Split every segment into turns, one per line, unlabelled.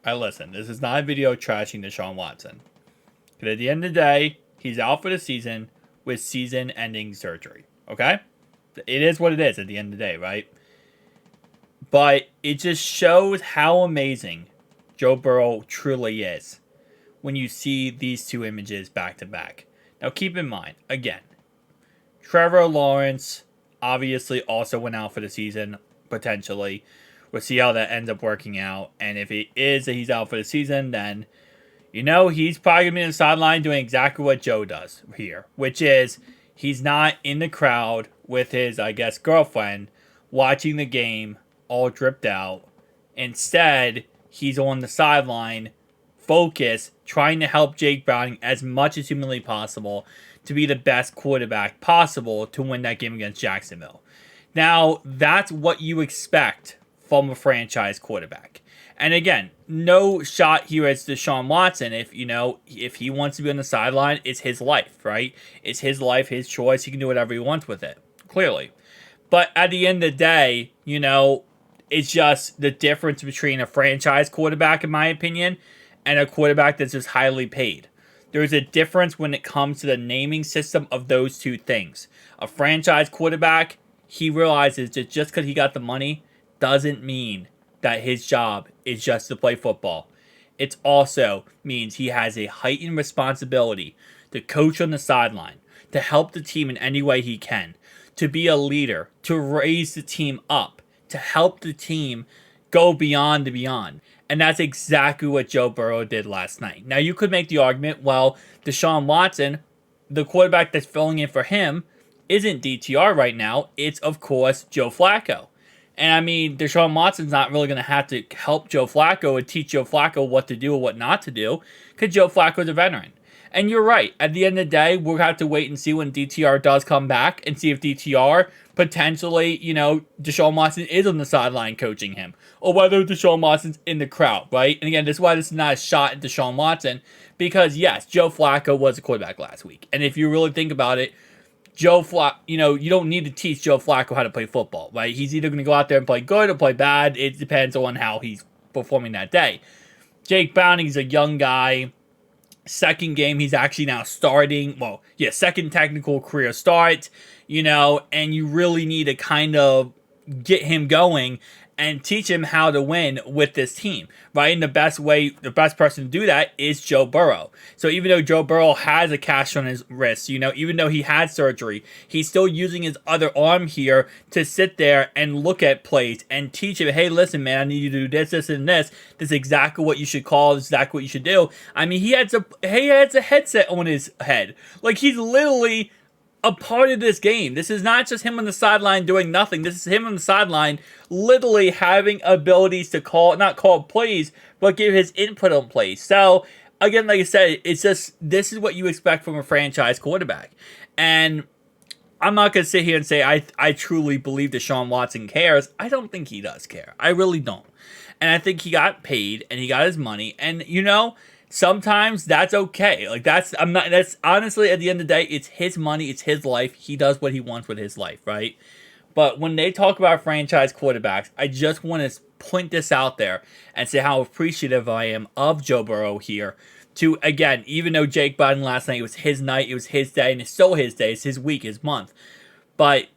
listen, this is not a video trashing Deshaun Watson. Because at the end of the day, he's out for the season with season-ending surgery. Okay? It is what it is at the end of the day, right? But it just shows how amazing Joe Burrow truly is when you see these two images back to back. Now keep in mind, again, Trevor Lawrence obviously also went out for the season, potentially. We'll see how that ends up working out. And if it is that he's out for the season, then, he's probably going to be on the sideline doing exactly what Joe does here, which is he's not in the crowd with his, I guess, girlfriend watching the game all dripped out. Instead, he's on the sideline, focused, trying to help Jake Browning as much as humanly possible to be the best quarterback possible to win that game against Jacksonville. Now, that's what you expect from a franchise quarterback. And again, no shot here at Deshaun Watson. If he wants to be on the sideline, it's his life, right? It's his life, his choice. He can do whatever he wants with it, clearly. But at the end of the day, it's just the difference between a franchise quarterback, in my opinion, and a quarterback that's just highly paid. There's a difference when it comes to the naming system of those two things. A franchise quarterback, he realizes that just because he got the money doesn't mean that his job is just to play football. It also means he has a heightened responsibility to coach on the sideline, to help the team in any way he can, to be a leader, to raise the team up, to help the team go beyond the beyond. And that's exactly what Joe Burrow did last night. Now, you could make the argument, well, Deshaun Watson, the quarterback that's filling in for him, isn't DTR right now. It's, of course, Joe Flacco. And, I mean, Deshaun Watson's not really going to have to help Joe Flacco and teach Joe Flacco what to do or what not to do because Joe Flacco's a veteran. And you're right. At the end of the day, we'll have to wait and see when DTR does come back and see if DTR potentially, Deshaun Watson is on the sideline coaching him. Or whether Deshaun Watson's in the crowd, right? And again, this is why this is not a shot at Deshaun Watson. Because, yes, Joe Flacco was a quarterback last week. And if you really think about it, Joe Flacco, you don't need to teach Joe Flacco how to play football, right? He's either going to go out there and play good or play bad. It depends on how he's performing that day. Jake Browning's a young guy. Second game, he's actually now starting. Well, yeah, second technical career start, and you really need to kind of get him going and teach him how to win with this team, right? And the best person to do that is Joe Burrow. So even though Joe Burrow has a cast on his wrist, even though he had surgery, he's still using his other arm here to sit there and look at plays and teach him, hey, listen, man, I need you to do this, this, and this. This is exactly what you should call. This is exactly what you should do. I mean, he has a headset on his head. Like, he's literally a part of this game. This is not just him on the sideline doing nothing. This is him on the sideline literally having abilities to not call plays, but give his input on plays. So, again, like I said, it's just, this is what you expect from a franchise quarterback. And I'm not going to sit here and say I truly believe Deshaun Watson cares. I don't think he does care. I really don't. And I think he got paid and he got his money. And, sometimes that's okay. That's honestly, at the end of the day, it's his money, it's his life. He does what he wants with his life, right? But when they talk about franchise quarterbacks, I just want to point this out there and say how appreciative I am of Joe Burrow here. To, again, even though Jake Biden last night, it was his night, it was his day, and it's still his day, it's his week, his month. But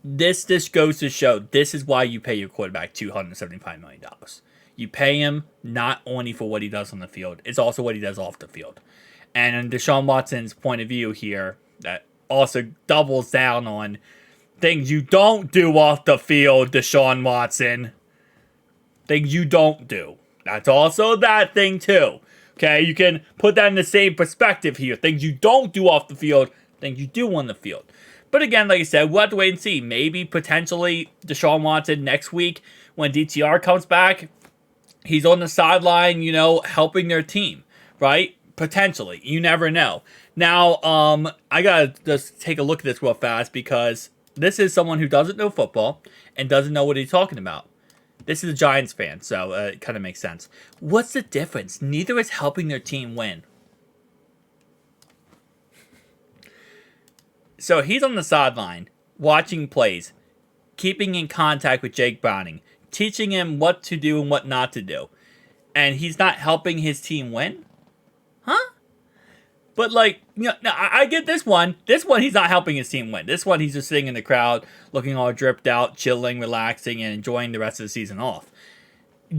this goes to show, this is why you pay your quarterback $275 million. You pay him not only for what he does on the field, it's also what he does off the field. And in Deshaun Watson's point of view here, that also doubles down on things you don't do off the field, Deshaun Watson. Things you don't do. That's also that thing too. Okay, you can put that in the same perspective here. Things you don't do off the field, things you do on the field. But again, like I said, we'll have to wait and see. Maybe potentially Deshaun Watson next week when DTR comes back, he's on the sideline, helping their team, right? Potentially. You never know. Now, I got to just take a look at this real fast because this is someone who doesn't know football and doesn't know what he's talking about. This is a Giants fan, so it kind of makes sense. What's the difference? Neither is helping their team win. So he's on the sideline, watching plays, keeping in contact with Jake Browning, teaching him what to do and what not to do. and he's not helping his team win? Huh? But, like, you know, I get this one. This one, he's not helping his team win. This one, he's just sitting in the crowd, looking all dripped out, chilling, relaxing, and enjoying the rest of the season off.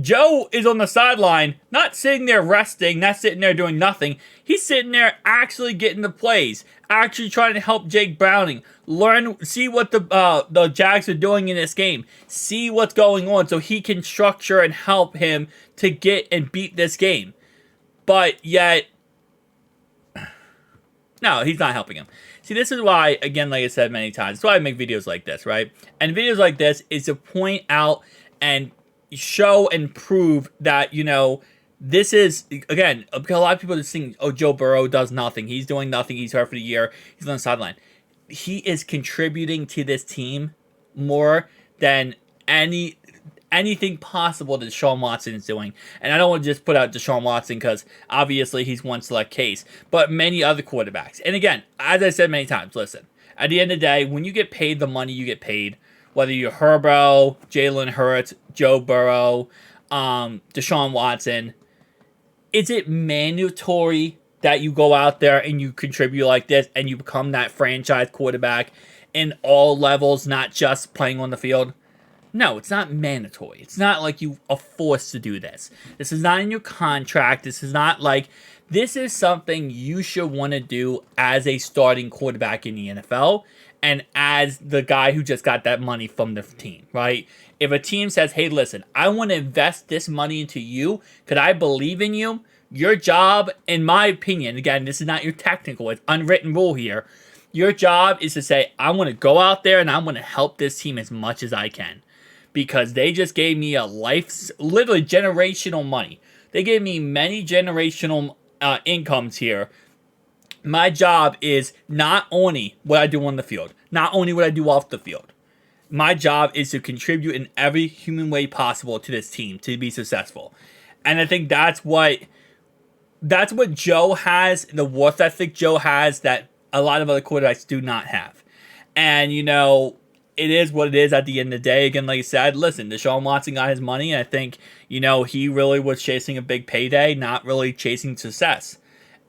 Joe is on the sideline, not sitting there resting, not sitting there doing nothing. He's sitting there actually getting the plays, actually trying to help Jake Browning see what the Jags are doing in this game, see what's going on, so he can structure and help him to get and beat this game. But yet, no, he's not helping him. See, this is why, again, like I said many times, that's why I make videos like this, right? And videos like this is to point out and show and prove that, you know, this is, again, a lot of people just think, oh, Joe Burrow does nothing. He's doing nothing. He's hurt for the year. He's on the sideline. He is contributing to this team more than anything possible that Deshaun Watson is doing. And I don't want to just put out Deshaun Watson because obviously he's one select case, but many other quarterbacks. And again, as I said many times, listen, at the end of the day, when you get paid the money you get paid, whether you're Herbo, Jalen Hurts, Joe Burrow, Deshaun Watson, is it mandatory that you go out there and you contribute like this and you become that franchise quarterback in all levels, not just playing on the field? No, it's not mandatory. It's not like you are forced to do this. This is not in your contract. This is not like, this is something you should want to do as a starting quarterback in the NFL and as the guy who just got that money from the team, right? If a team says, hey, listen, I want to invest this money into you because I believe in you, your job, in my opinion, again, this is not your technical, it's unwritten rule here. Your job is to say, I want to go out there and I want to help this team as much as I can. Because they just gave me a literally generational money. They gave me many generational incomes here. My job is not only what I do on the field, not only what I do off the field. My job is to contribute in every human way possible to this team to be successful. And I think that's what Joe has, the worth ethic Joe has that a lot of other quarterbacks do not have. And, you know, it is what it is at the end of the day. Again, like I said, listen, Deshaun Watson got his money, and I think, you know, he really was chasing a big payday, not really chasing success.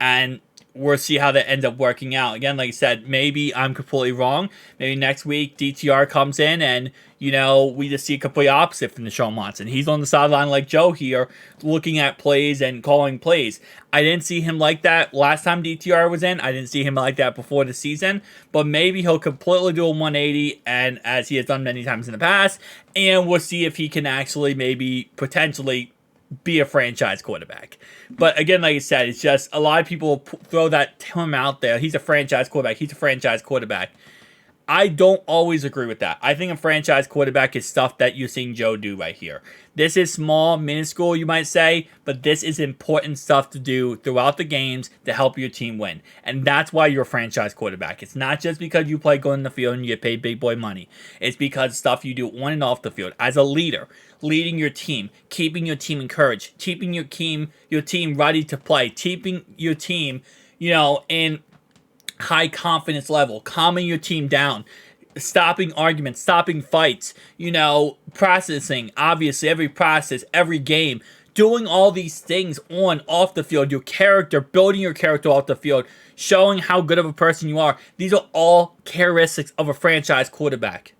And we'll see how that ends up working out. Again, like I said, maybe I'm completely wrong. Maybe next week DTR comes in and, you know, we just see a complete opposite from Deshaun Watson. He's on the sideline like Joe here, looking at plays and calling plays. I didn't see him like that last time DTR was in. I didn't see him like that before the season. But maybe he'll completely do a 180, and as he has done many times in the past, and we'll see if he can actually maybe potentially be a franchise quarterback. But again, like I said, it's just a lot of people throw that term out there. He's a franchise quarterback. He's a franchise quarterback. I don't always agree with that. I think a franchise quarterback is stuff that you're seeing Joe do right here. This is small, minuscule, you might say, but this is important stuff to do throughout the games to help your team win. And that's why you're a franchise quarterback. It's not just because you play going in the field and you get paid big boy money. It's because stuff you do on and off the field as a leader, leading your team, keeping your team encouraged, keeping your team ready to play, keeping your team, you know, in high confidence level, calming your team down, stopping arguments, stopping fights, you know, processing, obviously, every process, every game, doing all these things on, off the field, your character, building your character off the field, showing how good of a person you are. These are all characteristics of a franchise quarterback.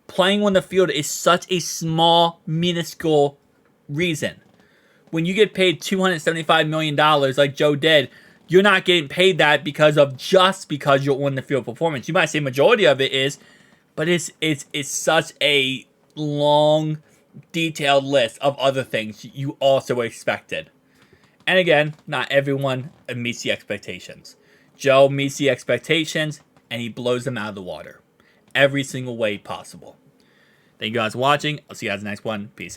Playing on the field is such a small, minuscule reason. When you get paid $275 million like Joe did, you're not getting paid that because you're on the field performance. You might say majority of it is, but it's such a long, detailed list of other things you also expected. And again, not everyone meets the expectations. Joe meets the expectations, and he blows them out of the water. Every single way possible. Thank you guys for watching. I'll see you guys in the next one. Peace.